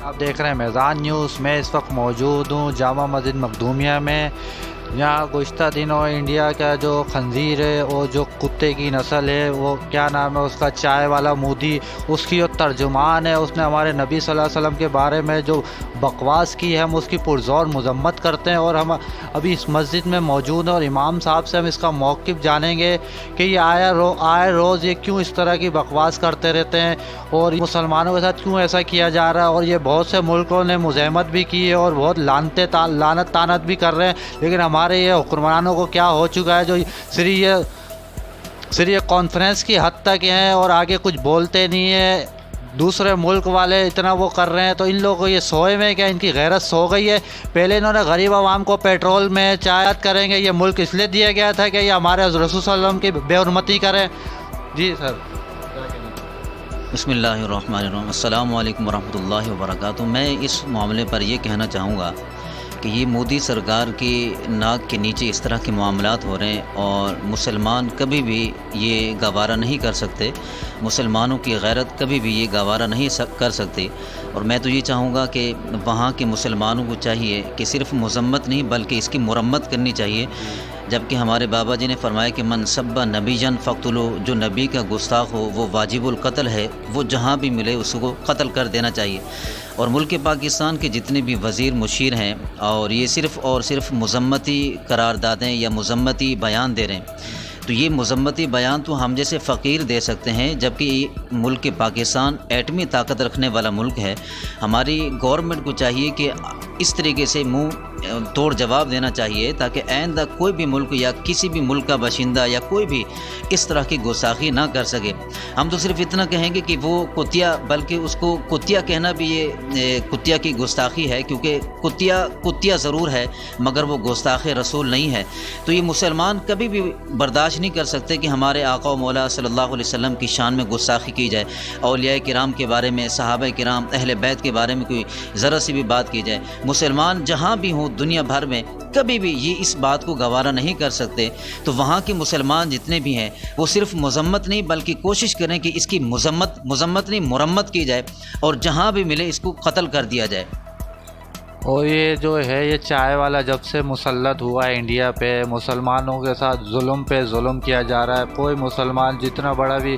आप देख रहे हैं मैज़ान न्यूज़। मैं इस वक्त मौजूद हूँ जामा मस्जिद मखदूमिया में। यहाँ गुज़िश्ता दिनों इंडिया का जो खंजीर है और जो कुत्ते की नस्ल है, वो क्या नाम है उसका, चाय वाला मोदी, उसकी जो तर्जुमान है, उसने हमारे नबी सल्लल्लाहु अलैहि वसल्लम के बारे में जो बकवास की है, हम उसकी पुरज़ोर मज़म्मत करते हैं। और हम अभी इस मस्जिद में मौजूद हैं और इमाम साहब से हम इसका मौक़िफ़ जानेंगे कि ये आए रोज़ ये क्यों इस तरह की बकवास करते रहते हैं और मुसलमानों के साथ क्यों ऐसा किया जा रहा है। और ये बहुत से मुल्कों ने मुज़ाहमत भी की है और बहुत लानत तानत भी कर रहे हैं, लेकिन हमारे ये हुक्मरानों को क्या हो चुका है, जो सिर्फ ये कॉन्फ्रेंस की हद तक हैं और आगे कुछ बोलते नहीं है। दूसरे मुल्क वाले इतना वो कर रहे हैं, तो इन लोगों को ये सोए में क्या, इनकी गैरत सो गई है। पहले इन्होंने गरीब आवाम को पेट्रोल में चाय करेंगे, ये मुल्क इसलिए दिया गया था कि ये हमारे रसूल सल्लल्लाहु अलैहि वसल्लम की बेहुरमती करें। जी सर। बिस्मिल्लाहिर्रहमानिर्रहीम, अस्सलामु अलैकुम वरहमतुल्लाहि वबरकातुहू। मैं इस मामले पर ये कहना चाहूँगा कि ये मोदी सरकार की नाक के नीचे इस तरह के मामलात हो रहे हैं और मुसलमान कभी भी ये गवारा नहीं कर सकते, मुसलमानों की गैरत कभी भी ये गवारा नहीं कर सकते। और मैं तो ये चाहूँगा कि वहाँ के मुसलमानों को चाहिए कि सिर्फ़ मज़म्मत नहीं बल्कि इसकी मुरम्मत करनी चाहिए। जबकि हमारे बाबा जी ने फरमाया कि मन सब्बा नबीजन फ़क्तुलू, जो नबी का गुस्ताख हो वो वाजिबुल कत्ल है, वो जहाँ भी मिले उसको कत्ल कर देना चाहिए। और मुल्क पाकिस्तान के जितने भी वज़ीर मुशीर हैं और ये सिर्फ़ और सिर्फ मज़म्मती करारदादें या मज़म्मती बयान दे रहे हैं, तो ये मज़म्मती बयान तो हम जैसे फ़कीर दे सकते हैं, जबकि मुल्क पाकिस्तान एटमी ताकत रखने वाला मुल्क है। हमारी गवर्नमेंट को चाहिए कि इस तरीके से मुँह तोड़ जवाब देना चाहिए ताकि आइंदा कोई भी मुल्क या किसी भी मुल्क का बाशिंदा या कोई भी इस तरह की गुस्ताखी ना कर सके। हम तो सिर्फ इतना कहेंगे कि वो कुतिया, बल्कि उसको कुतिया कहना भी ये कुतिया की गुस्ताखी है, क्योंकि कुतिया ज़रूर है मगर वो गुस्ताख़ रसूल नहीं है। तो ये मुसलमान कभी भी बर्दाश्त नहीं कर सकते कि हमारे आका मौला सल्लल्लाहु अलैहि वसल्लम की शान में गुस्ताखी की जाए, औलिया किराम के बारे में, सहाबा किराम, अहले बैत के बारे में कोई ज़रा सी भी बात की जाए। मुसलमान जहाँ भी हों दुनिया भर में कभी भी ये इस बात को गवारा नहीं कर सकते। तो वहाँ के मुसलमान जितने भी हैं वो सिर्फ मज़म्मत नहीं बल्कि कोशिश करें कि इसकी मज़म्मत नहीं मुरम्मत की जाए और जहाँ भी मिले इसको कत्ल कर दिया जाए। और ये जो है ये चाय वाला जब से मुसल्लत हुआ है इंडिया पे, मुसलमानों के साथ जुल्म पे जुल्म किया जा रहा है। कोई मुसलमान जितना बड़ा भी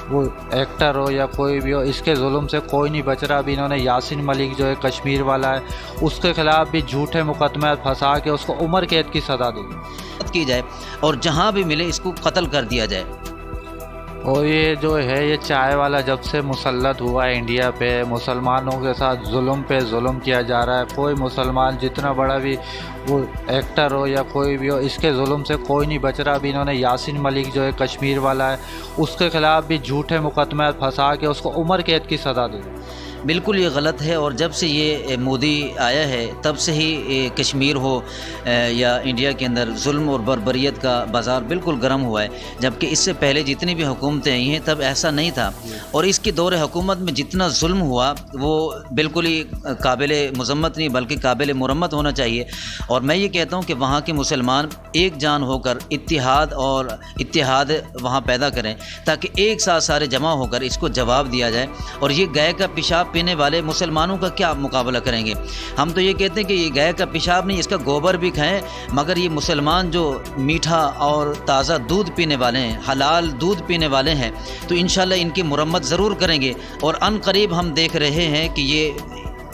वो एक्टर हो या कोई भी हो, इसके जुल्म से कोई नहीं बच रहा। अभी इन्होंने यासीन मलिक जो है कश्मीर वाला है, उसके ख़िलाफ़ भी झूठे मुकदमे फंसा के उसको उम्र कैद की सज़ा दी जाए और जहाँ भी मिले इसको कत्ल कर दिया जाए। और ये जो है ये चाय वाला जब से मुसल्लत हुआ है इंडिया पे, मुसलमानों के साथ जुल्म पे जुल्म किया जा रहा है। कोई मुसलमान जितना बड़ा भी वो एक्टर हो या कोई भी हो, इसके जुल्म से कोई नहीं बच रहा। अभी इन्होंने यासीन मलिक जो है कश्मीर वाला है, उसके ख़िलाफ़ भी झूठे मुकदमे फंसा के उसको उम्र कैद की सज़ा दी। बिल्कुल ये गलत है। और जब से ये मोदी आया है तब से ही कश्मीर हो या इंडिया के अंदर जुल्म और बर्बरियत का बाज़ार बिल्कुल गर्म हुआ है, जबकि इससे पहले जितनी भी हुकूमतें आई हैं तब ऐसा नहीं था। और इसकी दौर हुकूमत में जितना जुल्म हुआ वो बिल्कुल ही काबिल मज़म्मत नहीं बल्कि काबिल मुरम्मत होना चाहिए। और मैं ये कहता हूँ कि वहाँ के मुसलमान एक जान होकर इत्तिहाद वहाँ पैदा करें ताकि एक साथ सारे जमा होकर इसको जवाब दिया जाए। और ये गाय का पेशाब पीने वाले मुसलमानों का क्या मुकाबला करेंगे। हम तो ये कहते हैं कि ये गाय का पेशाब नहीं, इसका गोबर भी खाएं, मगर ये मुसलमान जो मीठा और ताज़ा दूध पीने वाले हैं, हलाल दूध पीने वाले हैं, तो इंशाल्लाह इनकी मुरम्मत ज़रूर करेंगे। और अनकरीब हम देख रहे हैं कि ये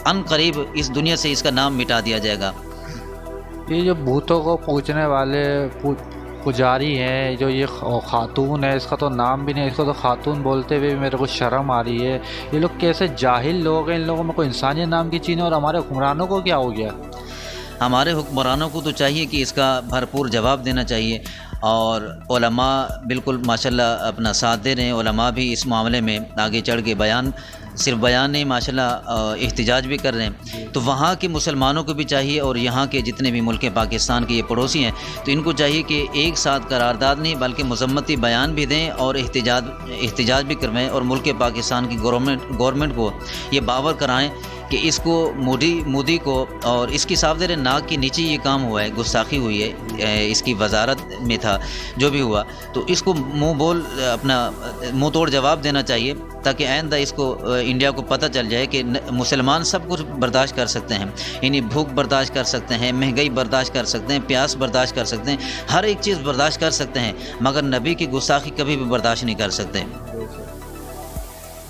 अनकरीब इस दुनिया से इसका नाम मिटा दिया जाएगा। ये जो भूतों को पूजने वाले पुजारी हैं, जो ये खातून है, इसका तो नाम भी नहीं, इसको तो खातून बोलते हुए भी मेरे को शर्म आ रही है। ये लोग कैसे जाहिल लोग हैं, इन लोगों में कोई इंसानियत नाम की चीज़ है। और हमारे हुक्मरानों को क्या हो गया? हमारे हुक्मरानों को तो चाहिए कि इसका भरपूर जवाब देना चाहिए। और उलमा बिल्कुल माशाल्लाह अपना साथ दे रहे हैं। उलमा भी इस मामले में आगे चढ़ के सिर्फ बयान नहीं माशाल्लाह एहतिजाज भी कर रहे हैं। तो वहाँ के मुसलमानों को भी चाहिए और यहाँ के जितने भी मुल्क पाकिस्तान के ये पड़ोसी हैं, तो इनको चाहिए कि एक साथ करारदाद नहीं बल्कि मज़म्मती बयान भी दें और एहतिजाज भी करवाएं। और मुल्क पाकिस्तान की गवर्नमेंट को ये बावर कराएं کہ اس کو مودی کو اور اس کی صاف ظاہر ناک کے نیچے یہ کام ہوا ہے، گستاخی ہوئی ہے، اس کی وزارت میں تھا جو بھی ہوا، تو اس کو منہ توڑ جواب دینا چاہیے تاکہ آئندہ اس کو انڈیا کو پتہ چل جائے کہ مسلمان سب کچھ برداشت کر سکتے ہیں، یعنی بھوک برداشت کر سکتے ہیں، مہنگائی برداشت کر سکتے ہیں، پیاس برداشت کر سکتے ہیں، ہر ایک چیز برداشت کر سکتے ہیں، مگر نبی کی گستاخی کبھی بھی برداشت نہیں کر سکتے۔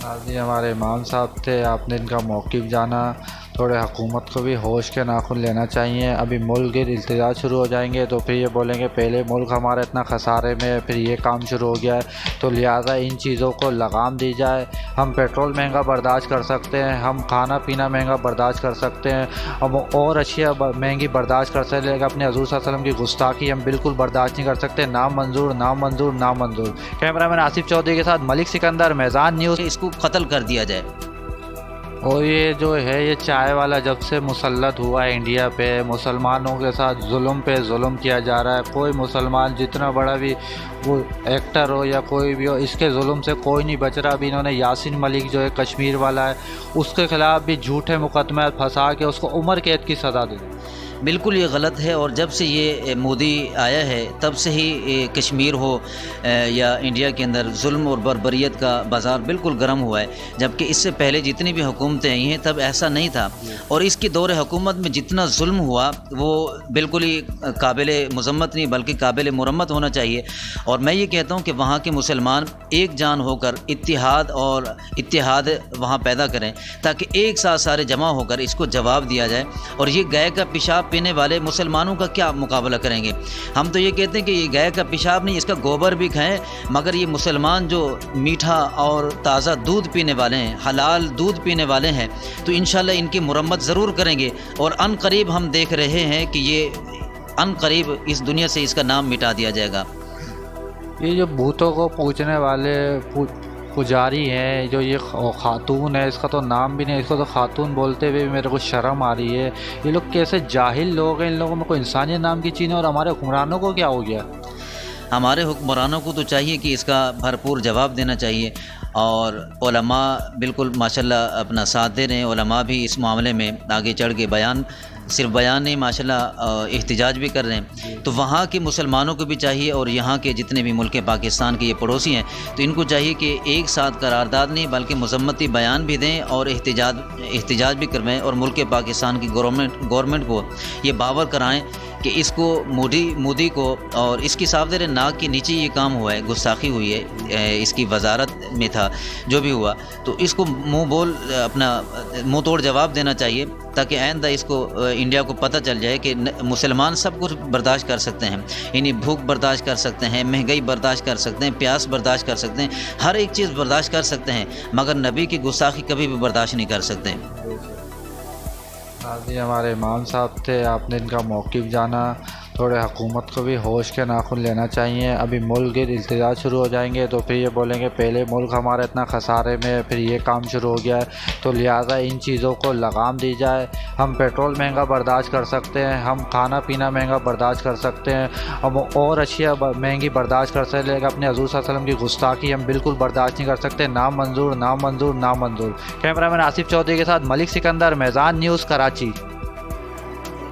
قاضی ہمارے امام صاحب تھے، آپ نے ان کا موقف جانا، تھوڑے حکومت کو بھی ہوش کے ناخن لینا چاہیے۔ ابھی ملک کے التجاج شروع ہو جائیں گے تو پھر یہ بولیں گے پہلے ملک ہمارا اتنا خسارے میں ہے، پھر یہ کام شروع ہو گیا ہے، تو لہٰذا ان چیزوں کو لگام دی جائے۔ ہم پیٹرول مہنگا برداشت کر سکتے ہیں، ہم کھانا پینا مہنگا برداشت کر سکتے ہیں، ہم اور اشیاء مہنگی برداشت کر سکتے ہیں، لیکن اپنے حضور صلی اللہ علیہ وسلم کی گستاخی ہم بالکل برداشت نہیں کر سکتے۔ نامنظور نامنظور نامنظور۔ کیمرہ مین آصف چودھری کے ساتھ ملک سکندر، میزان نیوز۔ اس کو قتل کر دیا جائے۔ اور یہ جو ہے یہ چائے والا جب سے مسلط ہوا ہے انڈیا پہ، مسلمانوں کے ساتھ ظلم پہ ظلم کیا جا رہا ہے۔ کوئی مسلمان جتنا بڑا بھی وہ ایکٹر ہو یا کوئی بھی ہو، اس کے ظلم سے کوئی نہیں بچ رہا۔ ابھی انہوں نے یاسین ملک جو ہے کشمیر والا ہے، اس کے خلاف بھی جھوٹے مقدمے پھنسا کے اس کو عمر قید کی سزا دی۔ بالکل یہ غلط ہے، اور جب سے یہ مودی آیا ہے تب سے ہی کشمیر ہو یا انڈیا کے اندر ظلم اور بربریت کا بازار بالکل گرم ہوا ہے، جبکہ اس سے پہلے جتنی بھی حکومتیں آئی ہیں تب ایسا نہیں تھا، اور اس کی دور حکومت میں جتنا ظلم ہوا وہ بالکل ہی قابل مذمت نہیں بلکہ قابل مرمت ہونا چاہیے۔ اور میں یہ کہتا ہوں کہ وہاں کے مسلمان ایک جان ہو کر اتحاد وہاں پیدا کریں تاکہ ایک ساتھ سارے جمع ہو کر اس کو جواب دیا جائے۔ اور یہ گائے کا پیشاب پینے والے مسلمانوں کا کیا مقابلہ کریں گے؟ ہم تو یہ کہتے ہیں کہ یہ گائے کا پیشاب نہیں، اس کا گوبر بھی کھائیں، مگر یہ مسلمان جو میٹھا اور تازہ دودھ پینے والے ہیں، حلال دودھ پینے والے ہیں، تو انشاءاللہ ان کی مرمت ضرور کریں گے۔ اور ان قریب ہم دیکھ رہے ہیں کہ یہ ان قریب اس دنیا سے اس کا نام مٹا دیا جائے گا۔ یہ جو بھوتوں کو پوجنے والے پجاری ہیں، جو یہ خاتون ہے، اس کا تو نام بھی نہیں، اس کو تو خاتون بولتے ہوئے بھی میرے کو شرم آ رہی ہے۔ یہ لوگ کیسے جاہل لوگ ہیں، ان لوگوں میں کوئی انسانیت نام کی چیز ہے، اور ہمارے حکمرانوں کو کیا ہو گیا؟ ہمارے حکمرانوں کو تو چاہیے کہ اس کا بھرپور جواب دینا چاہیے، اور علماء بالکل ماشاءاللہ اپنا ساتھ دے رہے ہیں۔ علماء بھی اس معاملے میں آگے چڑھ کے صرف بیان نہیں، ماشاءاللہ احتجاج بھی کر رہے ہیں۔ تو وہاں کے مسلمانوں کو بھی چاہیے، اور یہاں کے جتنے بھی ملک پاکستان کے یہ پڑوسی ہیں، تو ان کو چاہیے کہ ایک ساتھ قرارداد نہیں بلکہ مذمتی بیان بھی دیں اور احتجاج بھی کروائیں، اور ملک پاکستان کی گورنمنٹ کو یہ باور کرائیں کہ اس کو مودی کو اور اس کی صاف ظاہر ناک کے نیچے یہ کام ہوا ہے، گستاخی ہوئی ہے، اس کی وزارت میں تھا جو بھی ہوا، تو اس کو منہ توڑ جواب دینا چاہیے تاکہ آئندہ اس کو انڈیا کو پتہ چل جائے کہ مسلمان سب کچھ برداشت کر سکتے ہیں، یعنی بھوک برداشت کر سکتے ہیں، مہنگائی برداشت کر سکتے ہیں، پیاس برداشت کر سکتے ہیں، ہر ایک چیز برداشت کر سکتے ہیں، مگر نبی کی گستاخی کبھی بھی برداشت نہیں کر سکتے۔ قاضی ہمارے امام صاحب تھے، آپ نے ان کا موقف جانا، تھوڑے حکومت کو بھی ہوش کے ناخن لینا چاہیے۔ ابھی ملک کے التجاج شروع ہو جائیں گے تو پھر یہ بولیں گے پہلے ملک ہمارا اتنا خسارے میں ہے، پھر یہ کام شروع ہو گیا ہے، تو لہٰذا ان چیزوں کو لگام دی جائے۔ ہم پیٹرول مہنگا برداشت کر سکتے ہیں، ہم کھانا پینا مہنگا برداشت کر سکتے ہیں، ہم اور اشیاء مہنگی برداشت کر سکتے ہیں، لیکن اپنے حضور صلی اللہ علیہ وسلم کی گستاخی ہم بالکل برداشت نہیں کر سکتے۔ نامنظور نامنظور نامنظور۔ کیمرہ مین آصف چودھری کے ساتھ ملک سکندر، میزان نیوز، کراچی۔